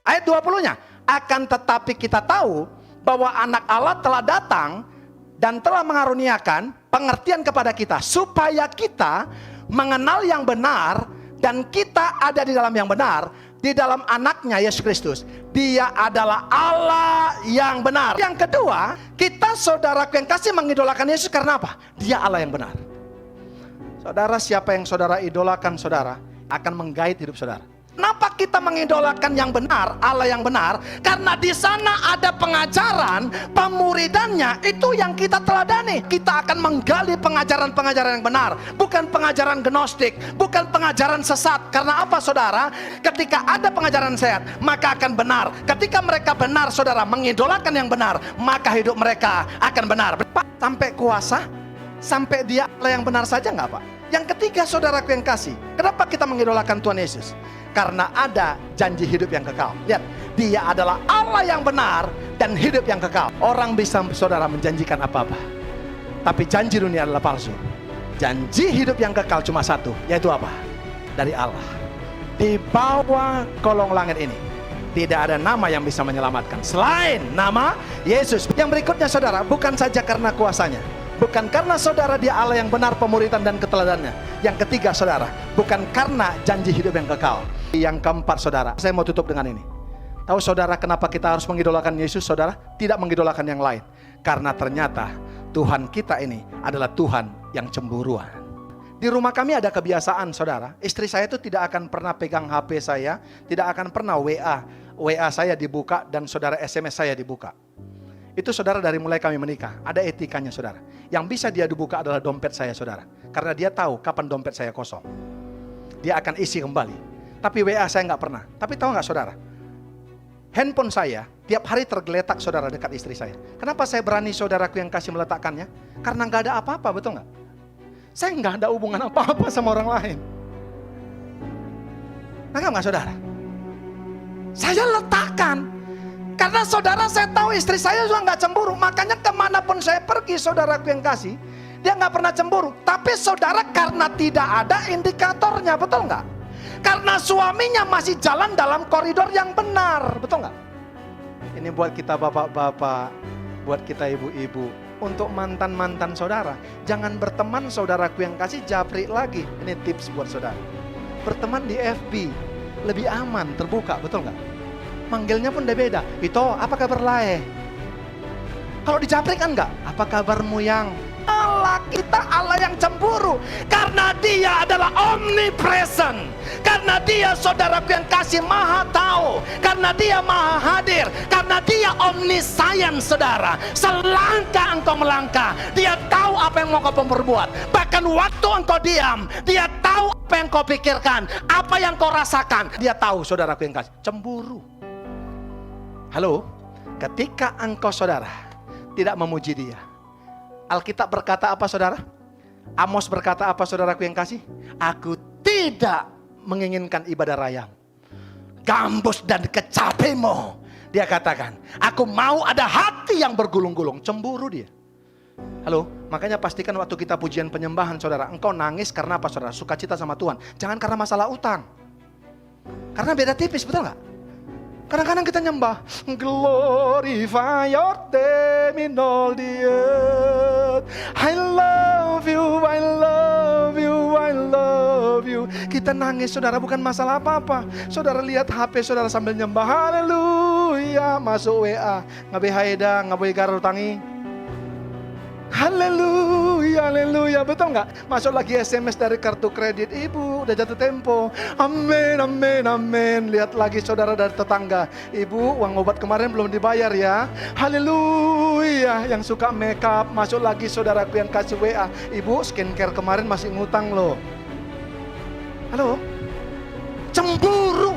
Ayat 20-nya, akan tetapi kita tahu bahwa anak Allah telah datang dan telah mengaruniakan pengertian kepada kita, supaya kita mengenal yang benar, dan kita ada di dalam yang benar, di dalam anaknya Yesus Kristus. Dia adalah Allah yang benar. Yang kedua, kita saudaraku yang kasih mengidolakan Yesus karena apa? Dia Allah yang benar. Saudara, siapa yang saudara idolakan, saudara akan menggait hidup saudara. Kenapa kita mengidolakan yang benar, Allah yang benar? Karena di sana ada pengajaran, pemuridannya itu yang kita teladani. Kita akan menggali pengajaran-pengajaran yang benar, bukan pengajaran gnostik, bukan pengajaran sesat. Karena apa, saudara? Ketika ada pengajaran sehat, maka akan benar. Ketika mereka benar, saudara, mengidolakan yang benar, maka hidup mereka akan benar. Pak, sampai kuasa, sampai dia Allah yang benar saja nggak, Pak? Yang ketiga, saudaraku yang kasih, kenapa kita mengidolakan Tuhan Yesus? Karena ada janji hidup yang kekal. Lihat, dia adalah Allah yang benar dan hidup yang kekal. Orang bisa, saudara, menjanjikan apa-apa, tapi janji dunia adalah palsu. Janji hidup yang kekal cuma satu, yaitu apa? Dari Allah. Di bawah kolong langit ini tidak ada nama yang bisa menyelamatkan selain nama Yesus. Yang berikutnya, saudara, bukan saja karena kuasanya, bukan karena saudara dia Allah yang benar, pemuritan dan keteladannya. Yang ketiga, saudara, bukan karena janji hidup yang kekal. Yang keempat, saudara, saya mau tutup dengan ini. Tahu saudara kenapa kita harus mengidolakan Yesus, saudara? Tidak mengidolakan yang lain. Karena ternyata Tuhan kita ini adalah Tuhan yang cemburuan. Di rumah kami ada kebiasaan, saudara. Istri saya itu tidak akan pernah pegang HP saya, tidak akan pernah WA saya dibuka, dan saudara SMS saya dibuka. Itu, saudara, dari mulai kami menikah. Ada etikanya, saudara. Yang bisa dia dibuka adalah dompet saya, saudara. Karena dia tahu kapan dompet saya kosong. Dia akan isi kembali. Tapi WA saya nggak pernah. Tapi tahu nggak, saudara? Handphone saya tiap hari tergeletak, saudara, dekat istri saya. Kenapa saya berani, saudaraku yang kasih, meletakkannya? Karena nggak ada apa-apa, betul nggak? Saya nggak ada hubungan apa-apa sama orang lain. Nggak, saudara? Saya letakkan. Karena, saudara, saya tahu istri saya juga nggak cemburu. Makanya kemanapun saya pergi, saudaraku yang kasih, dia nggak pernah cemburu. Tapi, saudara, karena tidak ada indikatornya, betul nggak? Karena suaminya masih jalan dalam koridor yang benar, betul nggak? Ini buat kita bapak-bapak, buat kita ibu-ibu, untuk mantan-mantan saudara, jangan berteman, saudaraku yang kasih, japri lagi. Ini tips buat saudara. Berteman di FB lebih aman, terbuka, betul nggak? Manggilnya pun udah beda. Itu apa kabar lae? Kalau di japri kan nggak? Apa kabarmu yang? Allah kita Allah yang cemburu. Karena dia adalah omnipresent. Karena dia, saudaraku yang kasih, maha tahu. Karena dia maha hadir. Karena dia omniscience, saudara. Selangkah engkau melangkah, dia tahu apa yang mau kau perbuat. Bahkan waktu engkau diam, dia tahu apa yang kau pikirkan, apa yang kau rasakan. Dia tahu, saudaraku yang kasih. Cemburu. Halo, ketika engkau, saudara, tidak memuji dia, Alkitab berkata apa, saudara? Amos berkata apa, saudaraku yang kasih? Aku tidak menginginkan ibadah rayang, gambus dan kecapimu. Dia katakan, aku mau ada hati yang bergulung-gulung. Cemburu dia. Halo, makanya pastikan waktu kita pujian penyembahan, saudara, engkau nangis karena apa, saudara? Sukacita sama Tuhan. Jangan karena masalah utang. Karena beda tipis, betul nggak? Kadang-kadang kita nyembah, glorify your name in all the earth. I love you, I love you, I love you. Kita nangis, saudara, bukan masalah apa-apa. Saudara lihat HP saudara sambil nyembah, haleluya, masuk WA, ngabe haeda, ngabe garut tangi. Haleluya, haleluya, betul nggak? Masuk lagi SMS dari kartu kredit, ibu udah jatuh tempo. Amin, amin, amin. Lihat lagi, saudara, dari tetangga, ibu uang obat kemarin belum dibayar ya. Haleluya. Yang suka makeup, masuk lagi, saudaraku yang kasih WA, ibu skincare kemarin masih ngutang loh. Halo, cemburu.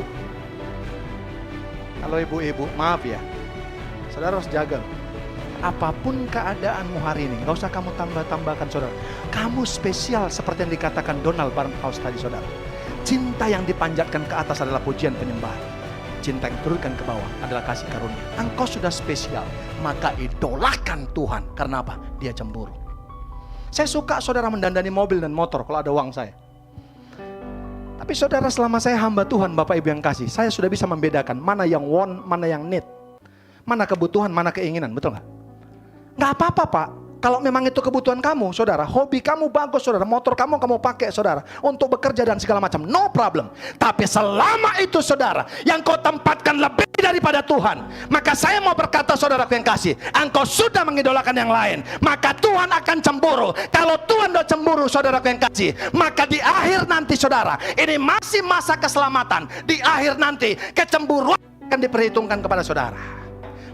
Halo ibu-ibu, maaf ya, saudara harus jaga. Apapun keadaanmu hari ini, gak usah kamu tambah-tambahkan, saudara. Kamu spesial seperti yang dikatakan Donald Barnhouse tadi, saudara. Cinta yang dipanjatkan ke atas adalah pujian penyembahan. Cinta yang turunkan ke bawah adalah kasih karunia. Engkau sudah spesial, maka idolakan Tuhan. Karena apa? Dia cemburu. Saya suka, saudara, mendandani mobil dan motor kalau ada uang saya. Tapi Tapi saudara, selama saya hamba Tuhan, Bapak Ibu yang kasih, saya sudah bisa membedakan mana yang want, mana yang need. Mana kebutuhan, mana keinginan, betul nggak? Nggak apa-apa Pak, kalau memang itu kebutuhan kamu, saudara, hobi kamu bagus, saudara, motor kamu pakai, saudara, untuk bekerja dan segala macam, no problem. Tapi selama itu, saudara, yang kau tempatkan lebih daripada Tuhan, maka saya mau berkata, saudaraku yang kasih, engkau sudah mengidolakan yang lain, maka Tuhan akan cemburu. Kalau Tuhan udah cemburu, saudaraku yang kasih, maka di akhir nanti, saudara, ini masih masa keselamatan. Di akhir nanti, kecemburuan akan diperhitungkan kepada saudara.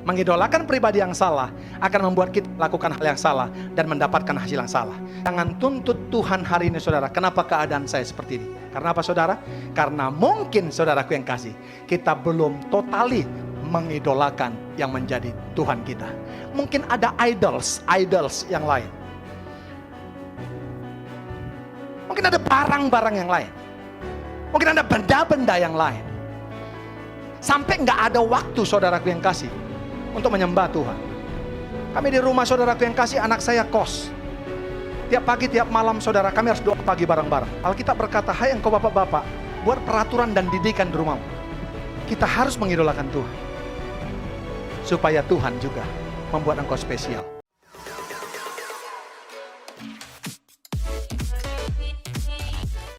Mengidolakan pribadi yang salah akan membuat kita lakukan hal yang salah dan mendapatkan hasil yang salah. Jangan tuntut Tuhan hari ini, saudara, kenapa keadaan saya seperti ini? Karena apa, saudara? Karena mungkin, saudaraku yang kasih, kita belum totali mengidolakan yang menjadi Tuhan kita. Mungkin ada idols yang lain. Mungkin ada barang-barang yang lain. Mungkin ada benda-benda yang lain. Sampai nggak ada waktu, saudaraku yang kasih, untuk menyembah Tuhan. Kami di rumah, saudaraku yang kasih, anak saya kos. Tiap pagi, tiap malam, saudara, kami harus doa pagi bareng-bareng. Alkitab berkata, hai engkau bapak-bapak, buat peraturan dan didikan di rumahmu. Kita harus mengidolakan Tuhan, supaya Tuhan juga membuat engkau spesial.